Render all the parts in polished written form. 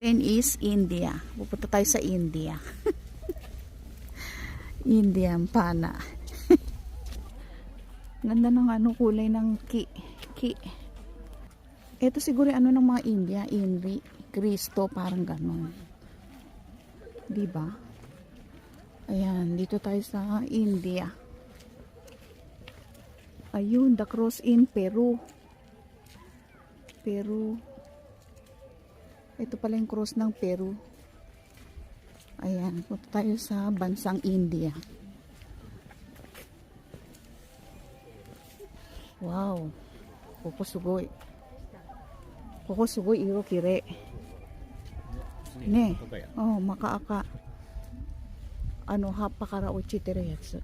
And is India. Pupunta tayo sa India. Indian pana. Ganda ng ano, kulay ng ki. Ito siguro ano ng mga India, Inri, Cristo, parang ganon. Diba? Ayan, dito tayo sa India. Ayun, the cross in Peru. Ito pala yung cross ng Peru. Ayan, punta tayo sa bansang India. Wow. Kokosugoy. Kokosugoy iro kire. Ne. Oh, makaaka. Ano, hapakara uchi tere yatsu.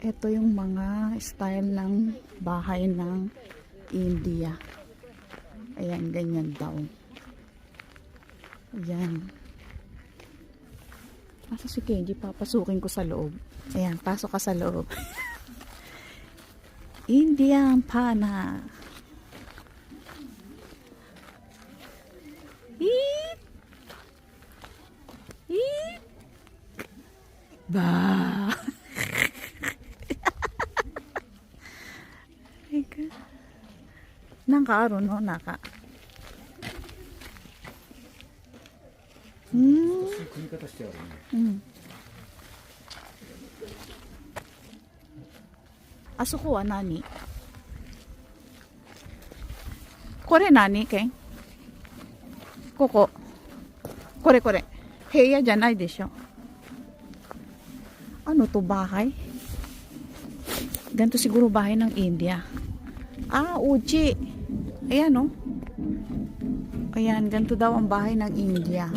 Ito yung mga style ng bahay ng India. Ayan, ganyan daw. Ayan. Asa si Kenji? Papasukin ko sa loob. Ayan, pasok ka sa loob. Indian pana. Eat! Eat! Ba! Naka aro no, naka. Asuko wa nani? Kore nani, Ken? Koko. Kore. Heya janai desho. Ano to, bahay? Ganito siguro bahay ng India. Ah, uchi. Ayan, no? Ayan, ganito daw ang bahay ng India.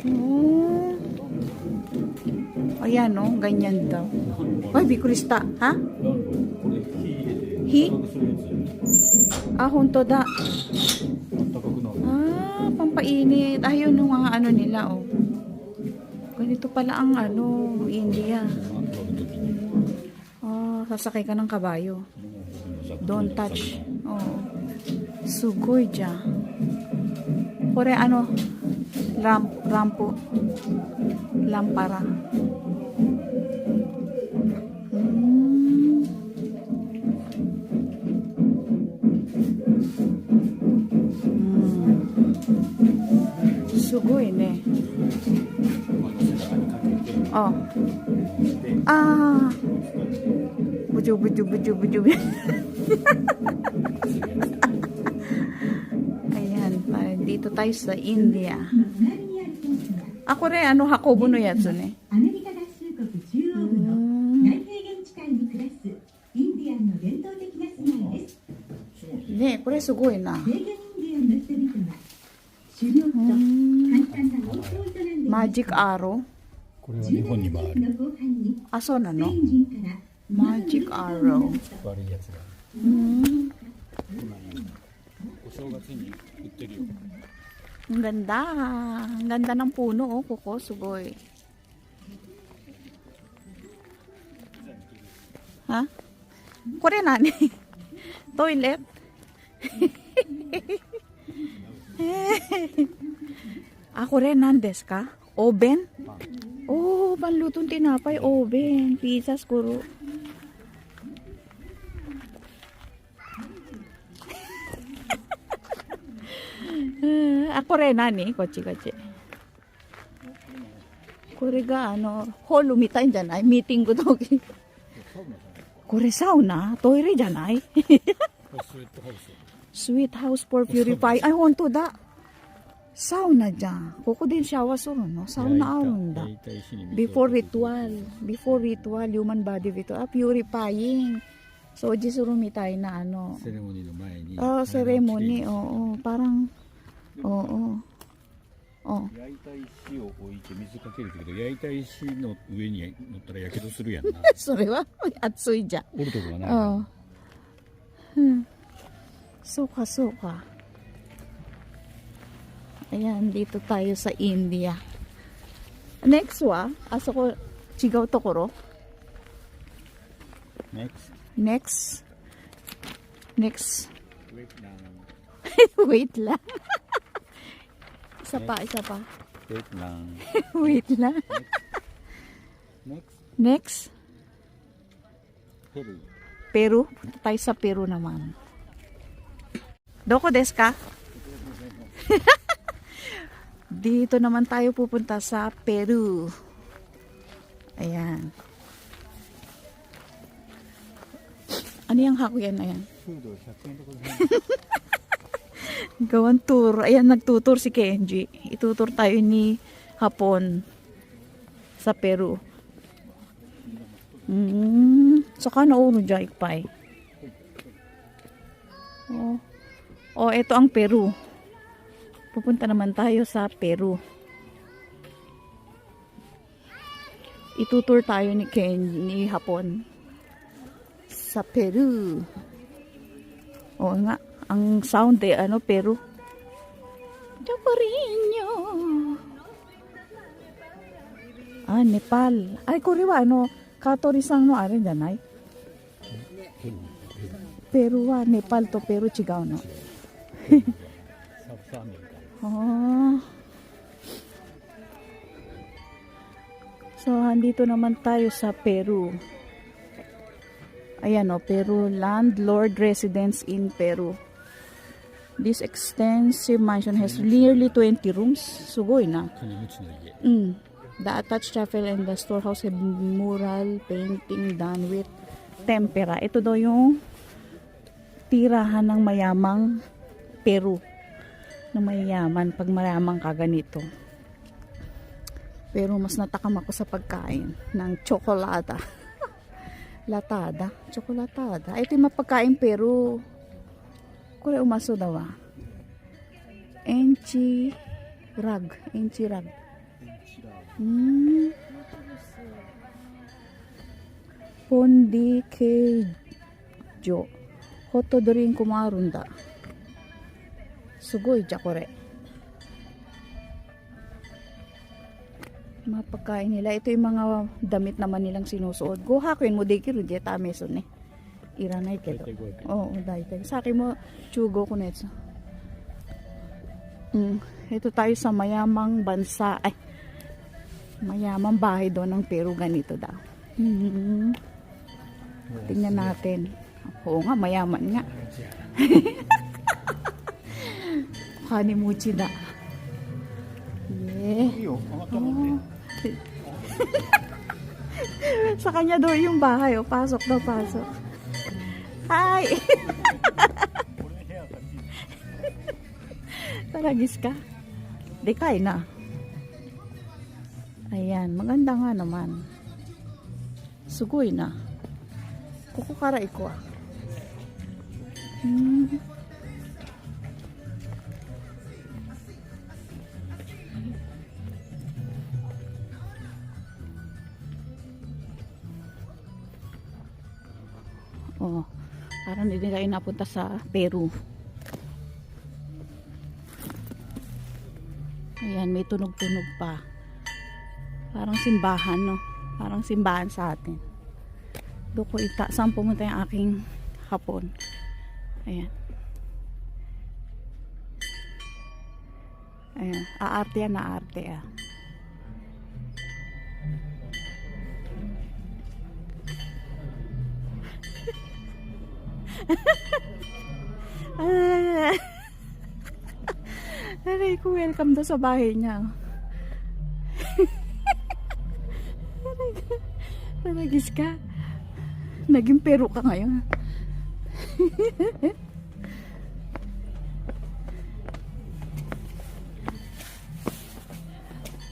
Oh. Ayan, no? Ganyan daw. Ay, bikurista. Ha? Hi? Ah, honto da. Ah, pampainit. Ayun yung mga ano nila, oh. Ganito pala ang ano, India. Oh, sasakay ka ng kabayo. Don't touch. Oh. Sugoi ja. Kore ano? Rampo. Lampara. Sugoi ne. Oh. Ah. Buju. Ayan, dito tayo sa India. Ako rin, ano, Hakobo no yatsu ne. Ne, kore sugoi na. Magic arrow. Ah, so na no? Magic arrow. Ang ganda. Ang ganda ng puno, oh. Kuko, sugoy. Ha? Kore nani? Toilet? Ako rin, nandes ka? Oven? Oh, panlutong tinapay, oven. Pizza, skuro. Ako rin, nani? Kochi. Kore ga, ano, hall umitain janai. Meeting ko to. Kore sauna? Toire janai? Sweet house for purify. Ay, honto da. Sauna dyan. Koko din shawa suro, no? Sauna aron da. Before ritual, human body ritual. Purifying. So, jisuro mitay na ano. Ceremony no mae ni. Oh, ceremony. Oo, parang, oo. Oh. 焼いた石を置いて水かけるけど、焼いた石の上に乗ったらやけどするやんな。それは熱いじゃん。おるとこがない。そうか。Ayan, dito tayo sa India. Next wa, aso ko chigaw tokoro. Next. Next. Next. Wait lang. Wait lang. Isa pa, isa pa. Wait lang. Wait lang. Next. Next. Peru. Peru. Punta tayo sa Peru naman. Doko desu ka? Dito naman tayo pupunta sa Peru. Ayan. Ano yung hakuyan? Ayan. Food 100円でございます。 Gawan tour. Ayan, nagtutur si Kenji. Itutur tayo ni Hapon sa Peru. Saka na uno dyan, ikpay. Oh, ito ang Peru. Pupunta naman tayo sa Peru. Itutur tayo ni ni Hapon sa Peru. Oo nga, ang sound ano, Peru. Japarinyo. Nepal. Ay, kuriwa, Katori-san no are janai? Peru wa Nepal to Peru chigao no. South America. So, andito naman tayo sa Peru. Ayan Peru landlord residence in Peru. This extensive mansion has nearly 20 rooms. Sugoi na. 金持ちの家。 The attached chapel and the storehouse have mural painting done with tempera. Ito daw yung tirahan ng mayamang Peru. Na mayayaman pag mayaman ka ganito. Pero mas natakam ako sa pagkain ng tsokolata. Latada. Tsokolatada. Ito yung mapagkain Peru. Kure umaso daw Enchirag. Enchirag. Pondi Keijo. Hotto drink kumarunda. Sugoi ja kore. Mapagkain nila. Ito yung mga damit naman nilang sinusuot. Go hakuin mo dekiru je tamesun ne. Iranay kedo. Oo, daitay. Sa akin mo chugo ko netso. Ito tayo sa mayamang bansa. Ay, mayamang bahay doon ng Peru. Ganito daw. Tingnan natin. Oo nga, mayaman nga. Kanimuchi da. Yeah. Sa kanya daw yung bahay. Pasok daw, pasok. Hi! Taragis ka? Dekay na. Ayan, maganda nga naman. Sugoy na. Kukukara iko ah. Oh, parang hindi tayo napunta sa Peru. Ayan, may tunog-tunog pa. Parang simbahan, no? Parang simbahan sa atin. Doon ko saan pumunta yung aking Hapon. Ayan. Ayan. Aarte yan, aarte ah. Aray ko, welcome doon sa bahay niya. Taragis ka. Naging Peru ka ngayon.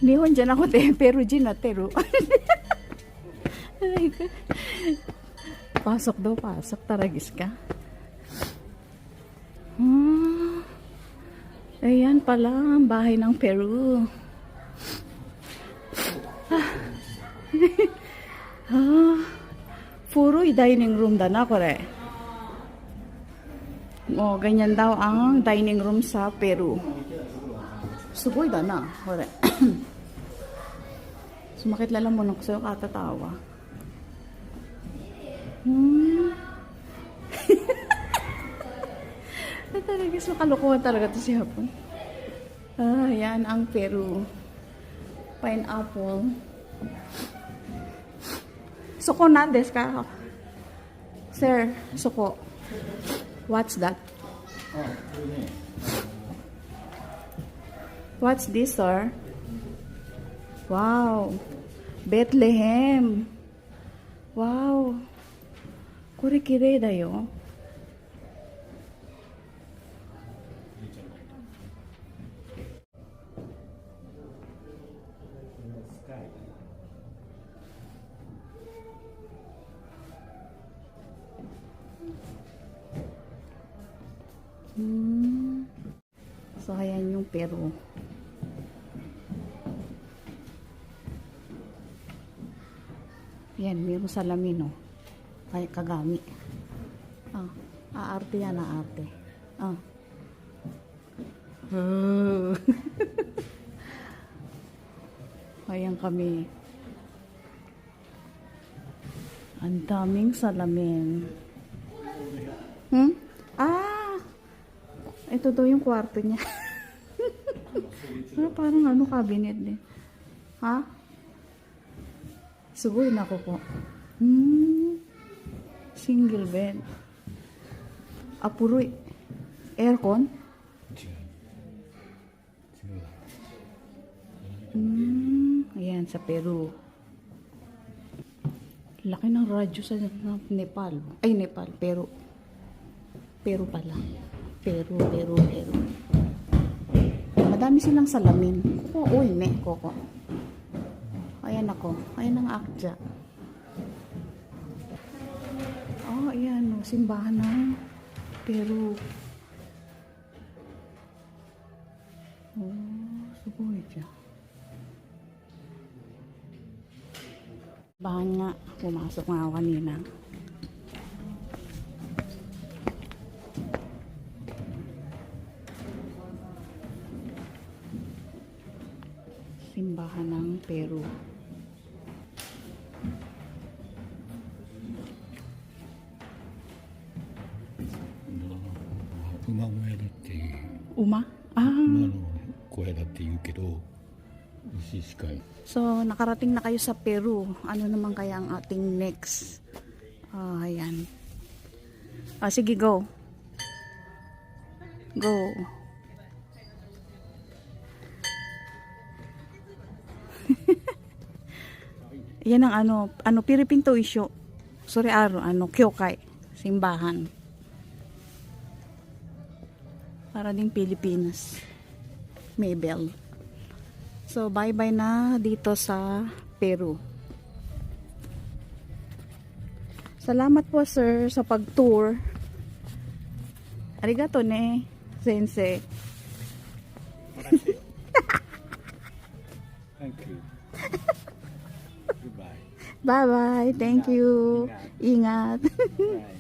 Nihon dyan ako Peru dyan na Peru. Pasok daw, pasok. Taragis ka. Ayan pala ang bahay ng Peru. Furoy dining room da na kore. Oh, ganyan daw ang dining room sa Peru. Sugoy da na kore. Sumakit lang mo nung sa'yo katatawa. guess makalokohan talaga to si Hapon. Ah, yan ang Peru. Pineapple. Suko na des ka. Sir, suko. What's that? What's this, sir? Wow. Bethlehem. Wow. Kore-kire da yo. So, ayan yung Peru. Yan, meron salamin, oh. Ay, kagami. Ah, aarte yan, aarte. Ah. Ayan kami. Ang daming salamin. Ah! Ito daw yung kwarto niya. Parang ano, cabinet din. Ha? Sugoy na ko po. Single bed. Apuroy. Aircon? Ayan, sa Peru. Laki ng radyo sa Nepal. Ay, Nepal. Peru. Peru pala. Peru. Madami silang salamin. Kuko, uy, me, koko. Ayan ako. Ayan ang akja. Oh, ayan, no, simbahan ng Peru. Oh, suboy dyan. Bahan nga, pumasok nga ako kanina. Simbahan ng Peru. Uma小屋だっていう。 Uma? Ah. 馬の小屋だって言うけど、牛しかい。 So, nakarating na kayo sa Peru. Ano naman kaya ang ating next? Ayan. Sige, go. Go. Yan ang Philippine Toisho. Sorry, Kyokai. Simbahan. Para ding Pilipinas. Maybell. So, bye-bye na dito sa Peru. Salamat po, sir, sa pag-tour. Arigato ne, sensei. Thank you. Goodbye. Bye-bye. Thank you. Ingat. Bye.